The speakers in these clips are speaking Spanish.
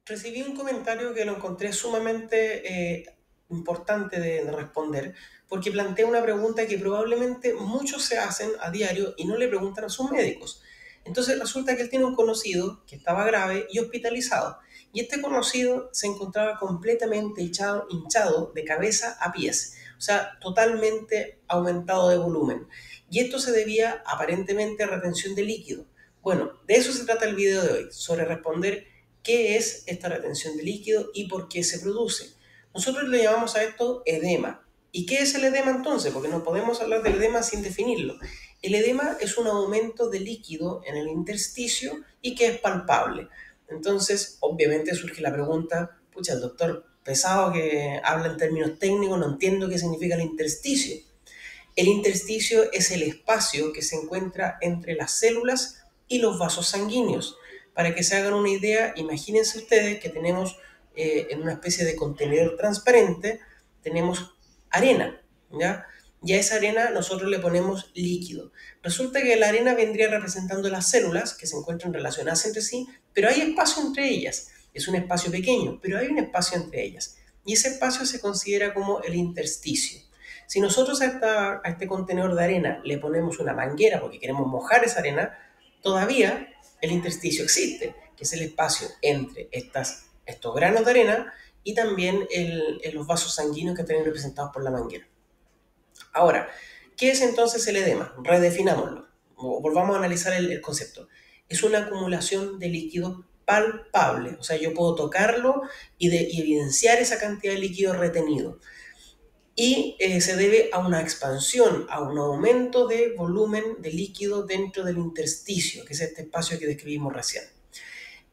Recibí un comentario que lo encontré sumamente importante de responder, porque plantea una pregunta que probablemente muchos se hacen a diario y no le preguntan a sus médicos. Entonces resulta que él tiene un conocido que estaba grave y hospitalizado, y este conocido se encontraba completamente hinchado de cabeza a pies, o sea, totalmente aumentado de volumen. Y esto se debía aparentemente a retención de líquido. Bueno, de eso se trata el video de hoy, sobre responder qué es esta retención de líquido y por qué se produce. Nosotros le llamamos a esto edema. ¿Y qué es el edema entonces? Porque no podemos hablar del edema sin definirlo. El edema es un aumento de líquido en el intersticio y que es palpable. Entonces, obviamente surge la pregunta, pucha, el doctor pesado que habla en términos técnicos, no entiendo qué significa el intersticio. El intersticio es el espacio que se encuentra entre las células y los vasos sanguíneos. Para que se hagan una idea, imagínense ustedes que tenemos en una especie de contenedor transparente, tenemos arena, ¿ya? Y a esa arena nosotros le ponemos líquido. Resulta que la arena vendría representando las células que se encuentran relacionadas entre sí, pero hay espacio entre ellas. Es un espacio pequeño, pero hay un espacio entre ellas. Y ese espacio se considera como el intersticio. Si nosotros a este contenedor de arena le ponemos una manguera porque queremos mojar esa arena, todavía el intersticio existe, que es el espacio entre estos granos de arena y también los vasos sanguíneos que están representados por la manguera. Ahora, ¿qué es entonces el edema? Redefinámoslo, o volvamos a analizar el concepto. Es una acumulación de líquido palpable, o sea, yo puedo tocarlo y evidenciar esa cantidad de líquido retenido y se debe a una expansión, a un aumento de volumen de líquido dentro del intersticio, que es este espacio que describimos recién.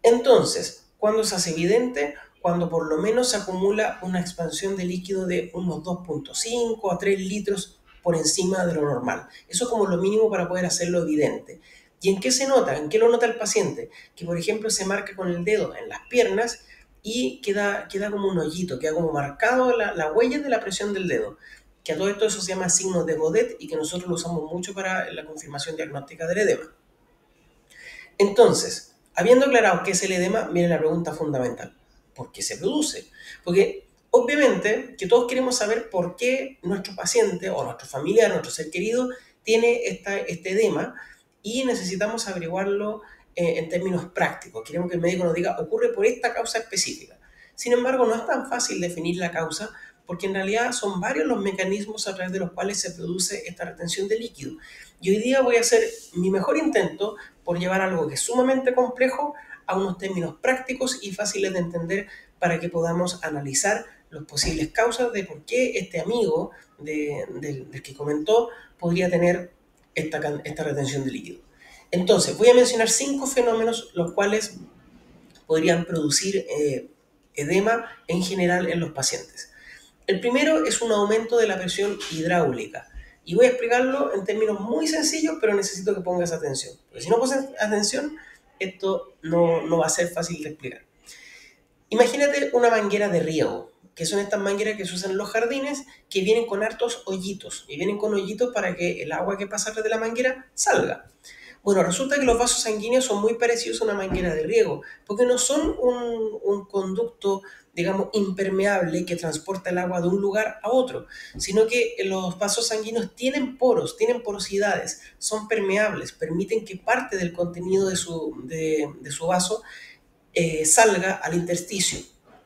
Entonces, ¿cuándo se hace evidente? Cuando por lo menos se acumula una expansión de líquido de unos 2,5 a 3 litros por encima de lo normal. Eso es como lo mínimo para poder hacerlo evidente. ¿Y en qué se nota? ¿En qué lo nota el paciente? Que por ejemplo se marca con el dedo en las piernas y queda como un hoyito, queda como marcado la huella de la presión del dedo. Que a todo esto eso se llama signo de Godet y que nosotros lo usamos mucho para la confirmación diagnóstica del edema. Entonces, habiendo aclarado qué es el edema, viene la pregunta fundamental. ¿Por qué se produce? Porque obviamente que todos queremos saber por qué nuestro paciente o nuestro familiar, nuestro ser querido, tiene este edema y necesitamos averiguarlo en términos prácticos. Queremos que el médico nos diga, ocurre por esta causa específica. Sin embargo, no es tan fácil definir la causa porque en realidad son varios los mecanismos a través de los cuales se produce esta retención de líquido. Y hoy día voy a hacer mi mejor intento por llevar algo que es sumamente complejo a unos términos prácticos y fáciles de entender para que podamos analizar las posibles causas de por qué este amigo del que comentó podría tener esta retención de líquido. Entonces, voy a mencionar 5 fenómenos los cuales podrían producir edema en general en los pacientes. El primero es un aumento de la presión hidráulica. Y voy a explicarlo en términos muy sencillos, pero necesito que pongas atención. Porque si no pones atención, esto no va a ser fácil de explicar. Imagínate una manguera de riego, que son estas mangueras que se usan en los jardines, que vienen con hartos hoyitos. Y vienen con hoyitos para que el agua que pasa a través de la manguera salga. Bueno, resulta que los vasos sanguíneos son muy parecidos a una manguera de riego, porque no son un conducto, digamos, impermeable que transporta el agua de un lugar a otro, sino que los vasos sanguíneos tienen poros, tienen porosidades, son permeables, permiten que parte del contenido de su vaso salga al intersticio.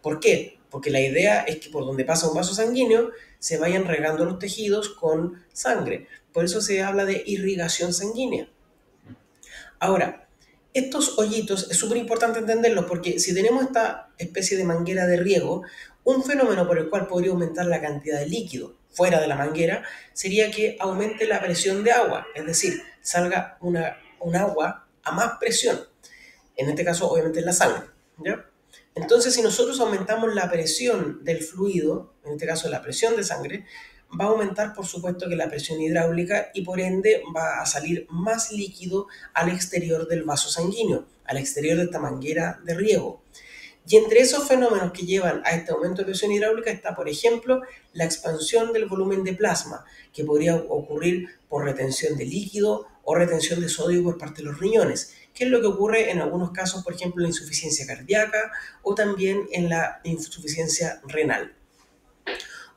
¿Por qué? Porque la idea es que por donde pasa un vaso sanguíneo se vayan regando los tejidos con sangre. Por eso se habla de irrigación sanguínea. Ahora, estos hoyitos es súper importante entenderlos porque si tenemos esta especie de manguera de riego, un fenómeno por el cual podría aumentar la cantidad de líquido fuera de la manguera sería que aumente la presión de agua, es decir, salga un agua a más presión. En este caso, obviamente, es la sangre, ¿ya? Entonces, si nosotros aumentamos la presión del fluido, en este caso la presión de sangre, va a aumentar, por supuesto, que la presión hidráulica y por ende va a salir más líquido al exterior del vaso sanguíneo, al exterior de esta manguera de riego. Y entre esos fenómenos que llevan a este aumento de presión hidráulica está, por ejemplo, la expansión del volumen de plasma, que podría ocurrir por retención de líquido o retención de sodio por parte de los riñones, que es lo que ocurre en algunos casos, por ejemplo, en la insuficiencia cardíaca o también en la insuficiencia renal.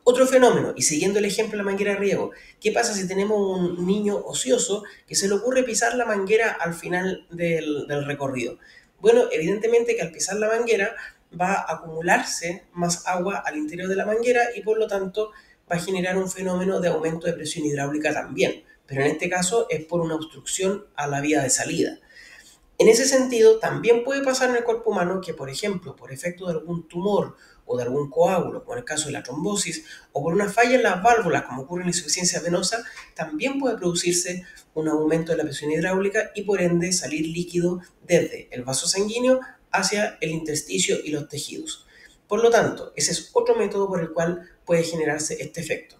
Otro fenómeno, y siguiendo el ejemplo de la manguera de riego, ¿qué pasa si tenemos un niño ocioso que se le ocurre pisar la manguera al final del recorrido? Bueno, evidentemente que al pisar la manguera va a acumularse más agua al interior de la manguera y por lo tanto va a generar un fenómeno de aumento de presión hidráulica también, pero en este caso es por una obstrucción a la vía de salida. En ese sentido, también puede pasar en el cuerpo humano que, por ejemplo, por efecto de algún tumor o de algún coágulo, como en el caso de la trombosis, o por una falla en las válvulas, como ocurre en la insuficiencia venosa, también puede producirse un aumento de la presión hidráulica y por ende salir líquido desde el vaso sanguíneo hacia el intersticio y los tejidos. Por lo tanto, ese es otro método por el cual puede generarse este efecto.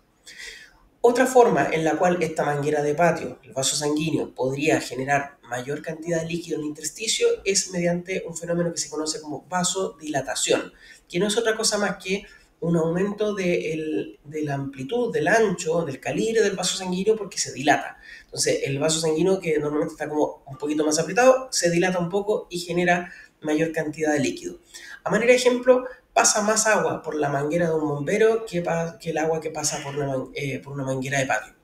Otra forma en la cual esta manguera de patio, el vaso sanguíneo, podría generar mayor cantidad de líquido en el intersticio es mediante un fenómeno que se conoce como vasodilatación, que no es otra cosa más que un aumento de la amplitud, del ancho, del calibre del vaso sanguíneo porque se dilata. Entonces, el vaso sanguíneo, que normalmente está como un poquito más apretado, se dilata un poco y genera mayor cantidad de líquido. A manera de ejemplo, pasa más agua por la manguera de un bombero que el agua que pasa por una manguera de patio.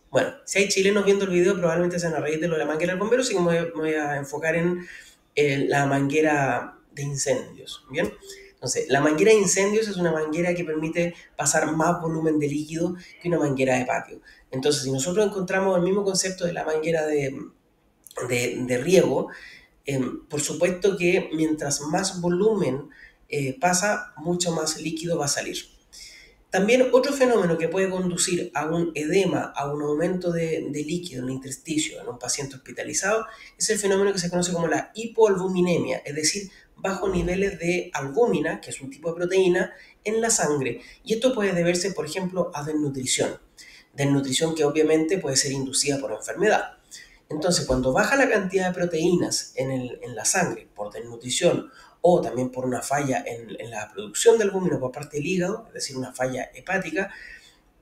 Bueno, si hay chilenos viendo el video, probablemente se van a reír de lo de la manguera del bombero, así que me voy a enfocar en la manguera de incendios. ¿Bien? Entonces, la manguera de incendios es una manguera que permite pasar más volumen de líquido que una manguera de patio. Entonces, si nosotros encontramos el mismo concepto de la manguera de riego, por supuesto que mientras más volumen pasa, mucho más líquido va a salir. También otro fenómeno que puede conducir a un edema, a un aumento de líquido en el intersticio en un paciente hospitalizado, es el fenómeno que se conoce como la hipoalbuminemia, es decir, bajos niveles de albúmina, que es un tipo de proteína, en la sangre. Y esto puede deberse, por ejemplo, a desnutrición que obviamente puede ser inducida por enfermedad. Entonces, cuando baja la cantidad de proteínas en la sangre por desnutrición o también por una falla en la producción de albúmina por parte del hígado, es decir, una falla hepática,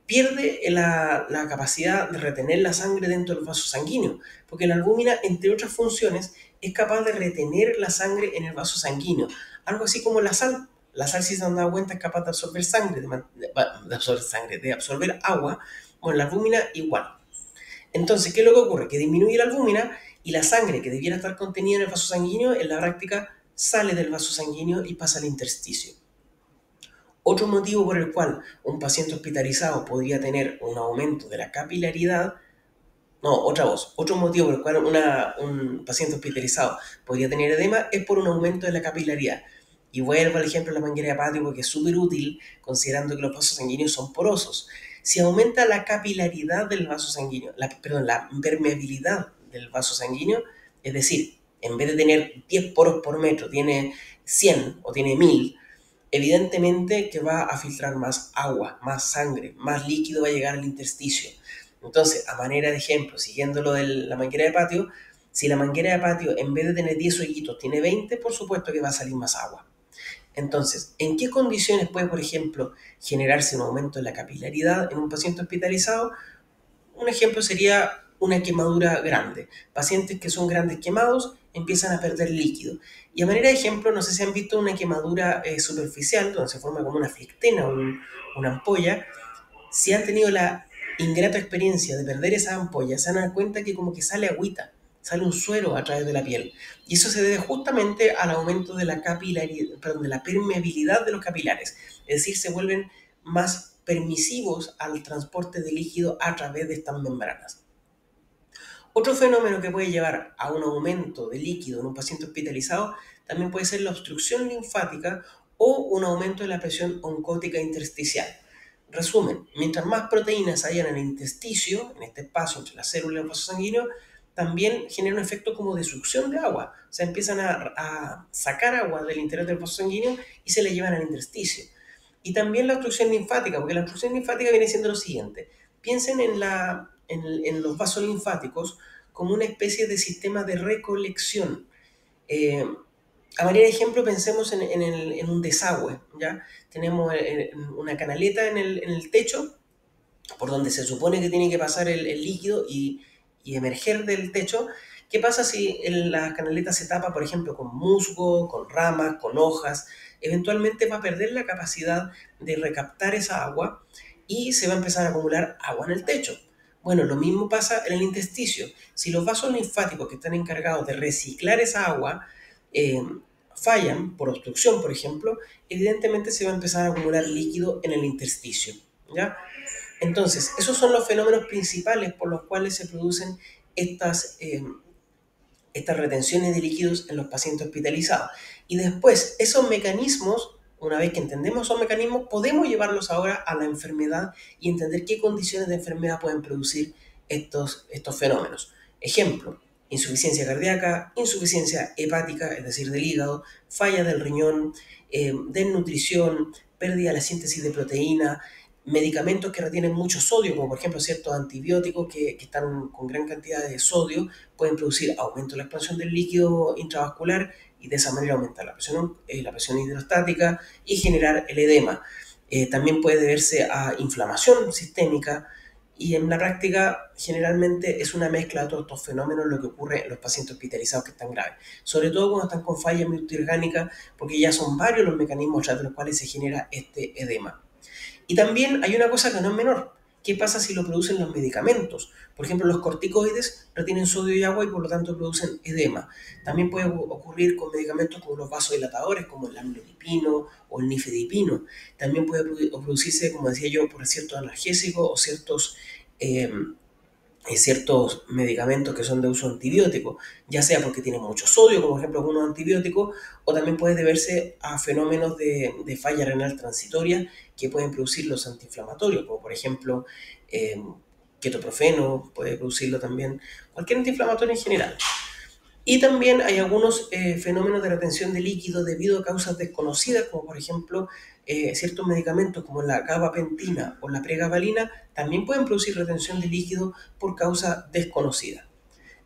pierde la capacidad de retener la sangre dentro del vaso sanguíneo, porque la albúmina, entre otras funciones, es capaz de retener la sangre en el vaso sanguíneo, algo así como la sal. La sal, si se han dado cuenta, es capaz de absorber de absorber agua. Bueno, la albúmina igual. Entonces, ¿qué es lo que ocurre? Que disminuye la albúmina y la sangre que debiera estar contenida en el vaso sanguíneo, en la práctica sale del vaso sanguíneo y pasa al intersticio. Otro motivo por el cual un paciente hospitalizado podría tener un aumento de la capilaridad, otro motivo por el cual un paciente hospitalizado podría tener edema es por un aumento de la capilaridad. Y vuelvo al ejemplo de la manguera de patio porque es súper útil considerando que los vasos sanguíneos son porosos. Si aumenta la capilaridad del vaso sanguíneo, la permeabilidad del vaso sanguíneo, es decir, en vez de tener 10 poros por metro, tiene 100 o tiene 1000, evidentemente que va a filtrar más agua, más sangre, más líquido va a llegar al intersticio. Entonces, a manera de ejemplo, siguiendo lo de la manguera de patio, si la manguera de patio en vez de tener 10 hoyitos tiene 20, por supuesto que va a salir más agua. Entonces, ¿en qué condiciones puede, por ejemplo, generarse un aumento de la capilaridad en un paciente hospitalizado? Un ejemplo sería una quemadura grande. Pacientes que son grandes quemados empiezan a perder líquido. Y a manera de ejemplo, no sé si han visto una quemadura superficial, donde se forma como una flictena o una ampolla. Si han tenido la ingrata experiencia de perder esa ampolla, se van a dar cuenta que como que sale agüita, sale un suero a través de la piel. Y eso se debe justamente al aumento de la de la permeabilidad de los capilares. Es decir, se vuelven más permisivos al transporte de líquido a través de estas membranas. Otro fenómeno que puede llevar a un aumento de líquido en un paciente hospitalizado también puede ser la obstrucción linfática o un aumento de la presión oncótica intersticial. Resumen, mientras más proteínas hayan en el intersticio, en este espacio entre las células y el vaso sanguíneo, también genera un efecto como de succión de agua. O sea, empiezan a sacar agua del interior del vaso sanguíneo y se la llevan al intersticio. Y también la obstrucción linfática, porque la obstrucción linfática viene siendo lo siguiente. Piensen en los vasos linfáticos como una especie de sistema de recolección. Eh, A manera de ejemplo, pensemos en un desagüe, ¿ya? Tenemos una canaleta en el techo por donde se supone que tiene que pasar el líquido y emerger del techo. ¿Qué pasa si la canaleta se tapa, por ejemplo, con musgo, con ramas, con hojas? Eventualmente va a perder la capacidad de recaptar esa agua y se va a empezar a acumular agua en el techo. Bueno, lo mismo pasa en el intersticio. Si los vasos linfáticos que están encargados de reciclar esa agua eh, fallan por obstrucción, por ejemplo, evidentemente se va a empezar a acumular líquido en el intersticio, ¿ya? Entonces, esos son los fenómenos principales por los cuales se producen estas, estas retenciones de líquidos en los pacientes hospitalizados. Y después, esos mecanismos, una vez que entendemos esos mecanismos, podemos llevarlos ahora a la enfermedad y entender qué condiciones de enfermedad pueden producir estos fenómenos. Ejemplo, insuficiencia cardíaca, insuficiencia hepática, es decir, del hígado, falla del riñón, desnutrición, pérdida de la síntesis de proteína, medicamentos que retienen mucho sodio, como por ejemplo ciertos antibióticos que están con gran cantidad de sodio, pueden producir aumento de la expansión del líquido intravascular y de esa manera aumentar la presión hidrostática y generar el edema. También puede deberse a inflamación sistémica y en la práctica generalmente es una mezcla de todos estos fenómenos lo que ocurre en los pacientes hospitalizados que están graves, sobre todo cuando están con falla multiorgánica, porque ya son varios los mecanismos a través de los cuales se genera este edema. Y también hay una cosa que no es menor. ¿Qué pasa si lo producen los medicamentos? Por ejemplo, los corticoides retienen sodio y agua y por lo tanto producen edema. También puede ocurrir con medicamentos como los vasodilatadores, como el amlodipino o el nifedipino. También puede producirse, como decía yo, por ciertos analgésicos o eh, ciertos medicamentos que son de uso antibiótico, ya sea porque tienen mucho sodio, como por ejemplo algunos antibióticos, o también puede deberse a fenómenos de falla renal transitoria que pueden producir los antiinflamatorios, como por ejemplo ketoprofeno, puede producirlo también, cualquier antiinflamatorio en general. Y también hay algunos fenómenos de retención de líquido debido a causas desconocidas, como por ejemplo ciertos medicamentos como la gabapentina o la pregabalina, también pueden producir retención de líquido por causa desconocida.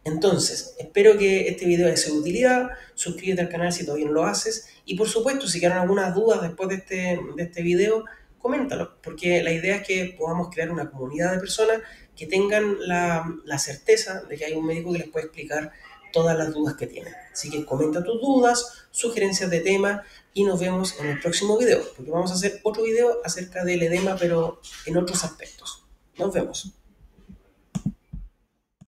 Entonces, espero que este video haya sido de utilidad, suscríbete al canal si todavía no lo haces y por supuesto si quedan algunas dudas después de este video, coméntalo, porque la idea es que podamos crear una comunidad de personas que tengan la certeza de que hay un médico que les puede explicar todas las dudas que tienen. Así que comenta tus dudas, sugerencias de tema y nos vemos en el próximo video, porque vamos a hacer otro video acerca del edema, pero en otros aspectos. Nos vemos.